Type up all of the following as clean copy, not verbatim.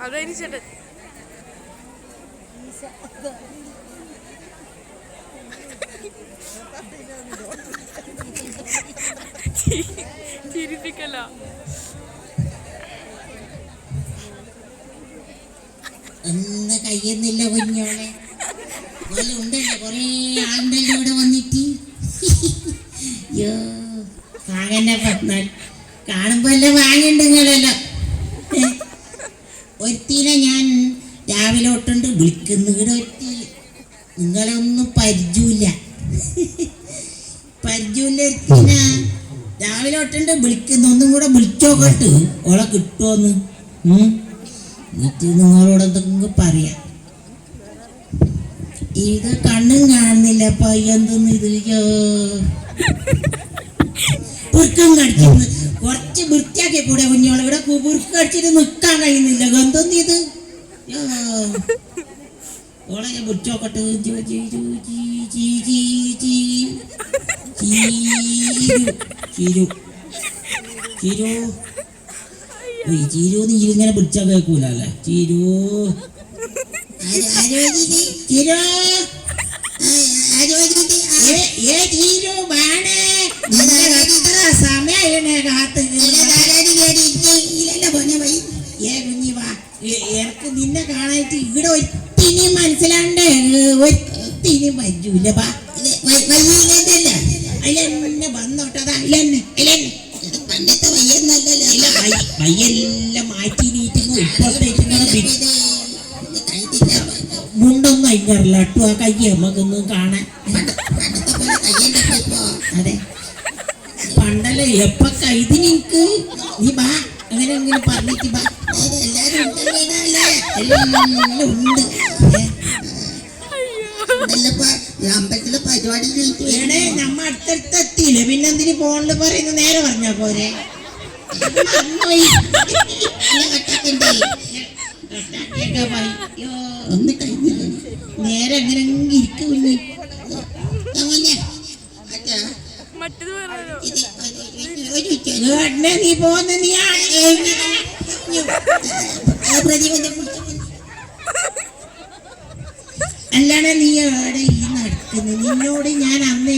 അതതിന് ചേട്ടൻ ചിരിപ്പിക്കല്ല. ഒന്ന് കഴിയുന്നില്ല കുഞ്ഞോളെ. ഉണ്ടല്ലോ കൊറേ ആളുണ്ടല്ലോ ഇവിടെ വന്നിട്ട്. യോ വാങ്ങന്നെ പറഞ്ഞാൽ കാണുമ്പോ എല്ലാം വാങ്ങണ്ട് നിങ്ങളെല്ലാം. ഒരുത്തീനെ ഞാൻ രാവിലെ തൊട്ടുണ്ട് വിളിക്കുന്നു. ഇവിടെ ഒരുത്തി നിങ്ങളെ ഒന്നും പരിചയമില്ല. ഒരുത്തിന രാവിലെ തൊട്ടുണ്ട് വിളിക്കുന്നു. ഒന്നും കൂടെ വിളിച്ചോക്കട്ട് ഓളെ കിട്ടുമോന്ന്. എന്നിട്ട് നിങ്ങളോട് എന്തെങ്കിലും പറയാം. ഇത് കണ്ണും കാണുന്നില്ല. എന്തെന്ന് ഇത് കുറുക്കം കടിക്കുന്നു. കുറച്ച് വൃത്തിയാക്കി കൂടെ കുഞ്ഞോളെ. ഇവിടെ കുറുക്ക് കടിച്ചിട്ട് നിൽക്കാൻ കഴിയുന്നില്ല. എന്തെന്ന് ഇത് ഓളെ ഞാൻ വിളിച്ചോക്കട്ടെ. ചീരൂന്ന് ഇങ്ങനെ വിളിച്ചാൽ കേൾക്കൂലല്ലേ. ചീരൂ സമയ കാത്ത് എനിക്ക് നിന്നെ കാണായിട്ട് ഇവിടെ ഒത്തിനും മനസ്സിലാണ്ടേ. ഒത്തിനും പറ്റൂല. അതിലെന്നെ വന്നോട്ടതാ. പണ്ടത്തെ വയ്യെന്നല്ലല്ലോ. വയ്യെല്ലാം മാറ്റി നീറ്റുന്നു. ഇപ്പോഴത്തേക്ക് മുണ്ടൊന്നും അയങ്ങാറില്ല. അട്ടു ആ കയ്യ നമുക്കൊന്നും കാണാൻ. അതെ പണ്ടല്ലേ എപ്പ കൈതി നിനക്ക്. നീ ബാ അങ്ങനെ അങ്ങനെ പറഞ്ഞിട്ട് ബാ. എല്ലാരും ഉണ്ട്. അമ്പലത്തിലെ പരിപാടി നമ്മ അടുത്തടുത്തെത്തിയില്ലേ. പിന്നെന്തിന് ഫോണില് പറയുന്നു. നേരെ പറഞ്ഞാ പോരെ. ഒന്ന് കഴിഞ്ഞില്ല. നേരെ എങ്ങനെ ഇരിക്കുന്നില്ലേ. നീ പോന്ന നീ അല്ലാതെ നീ എവിടെ ഈ നടക്കുന്നു. നിന്നോട് ഞാൻ അന്നേ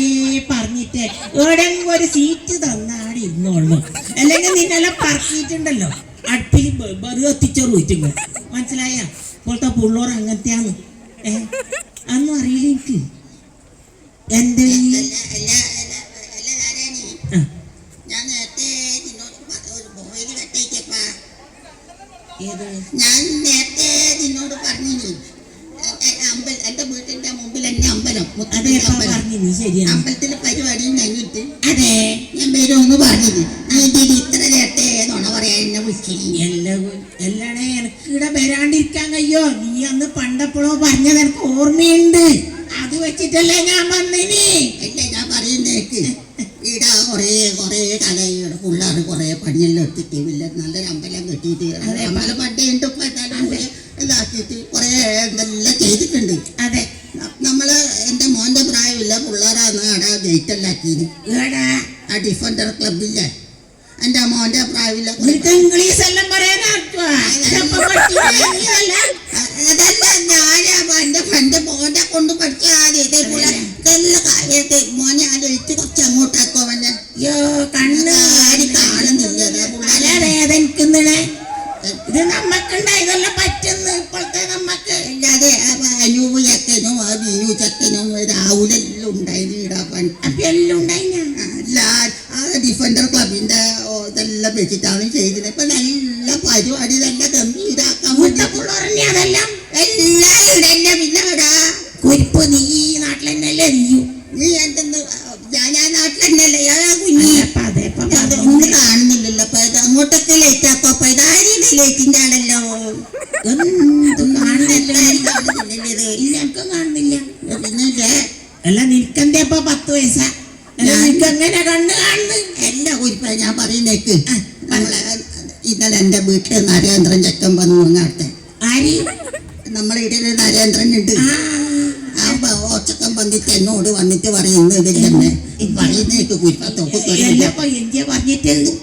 പറഞ്ഞിട്ട് എവിടെങ്കിലും ഒരു സീറ്റ് തന്നാണ് ഇരുന്നോളൂ. അല്ലെങ്കിൽ നിന്നെല്ലാം പറക്കിയിട്ടുണ്ടല്ലോ. അടുപ്പിൽ ബറു എത്തിച്ചോറ് വെച്ചിങ്ങോ. മനസ്സിലായ ഇപ്പോഴത്തെ പുള്ളോർ അങ്ങനത്തെയാണ്. അതൊന്നും അറിയില്ല എനിക്ക്. എന്താ ഞാൻ നേരത്തെ നിന്നോട് പറഞ്ഞു. എന്റെ വീട്ടിന്റെ മുമ്പിൽ തന്നെ അമ്പലം. അമ്പലത്തിലെ പരിപാടി കഴിഞ്ഞിട്ട് അതെ ഞാൻ വരുമെന്ന് പറഞ്ഞത്. ഇത്ര നേരത്തെ നുണ പറയാൻ എന്നെ വിളിച്ചില്ല. എല്ലാണേ എനിക്കിവിടെ വരാണ്ടിരിക്കാൻ കഴിയോ. നീ അന്ന് പണ്ടപ്പോഴോ പറഞ്ഞത് എനിക്ക് ഓർമ്മയുണ്ട്. അത് വെച്ചിട്ടല്ലേ ഞാൻ വന്നിനി. അല്ലേ ഞാൻ പറയുന്നേക്ക് ഇവിടെ കൊറേ കടയുടെ പിള്ളേർ കൊറേ പണിയെല്ലാം എടുത്തിട്ട് ഇല്ല നല്ലൊരു അമ്പലം കെട്ടിയിട്ട് അമ്പലം പണ്ടേണ്ട് ഇതാക്കിയിട്ട് കൊറേ എന്തെല്ലാം ചെയ്തിട്ടുണ്ട്. അതെ നമ്മള് എന്റെ മോന്റെ പ്രായമില്ല പിള്ളേരാന്ന് അവിടെ ഗേറ്റെല്ലാം ആക്കിയത്. ആ ഡിഫൻഡർ ക്ലബില്ലേ എന്റെ മോന്റെ പ്രായമില്ല. ഇംഗ്ലീഷ് എല്ലാം പറയാൻ അതല്ല ഞാൻ എന്റെ ഫ്രണ്ട് മോന്റെ കൊണ്ട് പഠിച്ചാൽ ഇതേപോലെ ഇതെല്ലാം കാര്യത്തെ മോനെ ആലോചിച്ച് കുറച്ച് അങ്ങോട്ടാക്കോ. അവനെ കണ്ണ് കാണുന്നില്ല. വേദനിക്കുന്നേ. ഇത് നമ്മക്കുണ്ടാ ഇതെല്ലാം പറ്റുന്നു ഇപ്പോഴത്തെ നമ്മക്ക്. അല്ലാതെ അനൂപ് ചക്കനും ആ ബീനു ചക്കനും രാഹുലെല്ലാം ഉണ്ടായിരുന്നു. ഇടാൻ അപ്പൊ എല്ലാം ഉണ്ടായില്ല. ആ ഡിഫൻഡർ ക്ലബിന്റെ ഇതെല്ലാം വെച്ചിട്ടാണ് ചെയ്തത്. ഇപ്പൊ നല്ല പരിപാടി തന്നെ ഗംഭീരാക്കാൻ വേണ്ടി അതെല്ലാം എല്ലാം ഇടന്നെ. പിന്നെ ഇടാ കുരിപ്പ് നീ നാട്ടിൽ തന്നെയല്ലേ. നീ എന്തെന്ന് ഞാൻ നാട്ടിൽ തന്നെയല്ലേ. കുഞ്ഞി ഒന്നും കാണുന്നില്ലല്ലോ. അപ്പൊ അങ്ങോട്ടൊക്കെ ലേറ്റ് ആക്കോ. അപ്പൊ ഇതാരുടെ ലേറ്റിന്റെ ആണല്ലോ. എന്തും കാണുന്നില്ല. എനിക്കും കാണുന്നില്ല. അല്ല നിനക്കെന്തേ അപ്പൊ 10 വയസ്സാ. നിനക്ക് എങ്ങനെ കണ്ണ് കാണുന്നു. എല്ലാ കുരിപ്പ ഞാൻ പറയുന്നേക്ക്. ഇന്നലെ എന്റെ വീട്ടിൽ നരേന്ദ്രൻ ചക്കൻ വന്നു അങ്ങാട്ടെ. ആര് നമ്മളെ ഇടയിൽ നരേന്ദ്രൻ ഉണ്ട്. ഓച്ചക്കം വന്നിട്ട് എന്നോട് വന്നിട്ട് പറയുന്നത് ഇതിൽ തന്നെ പറയുന്നേക്ക് കുരിപ്പ തോക്ക് കയറി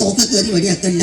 തോക്ക് കയറി വടിയാക്കല്ല.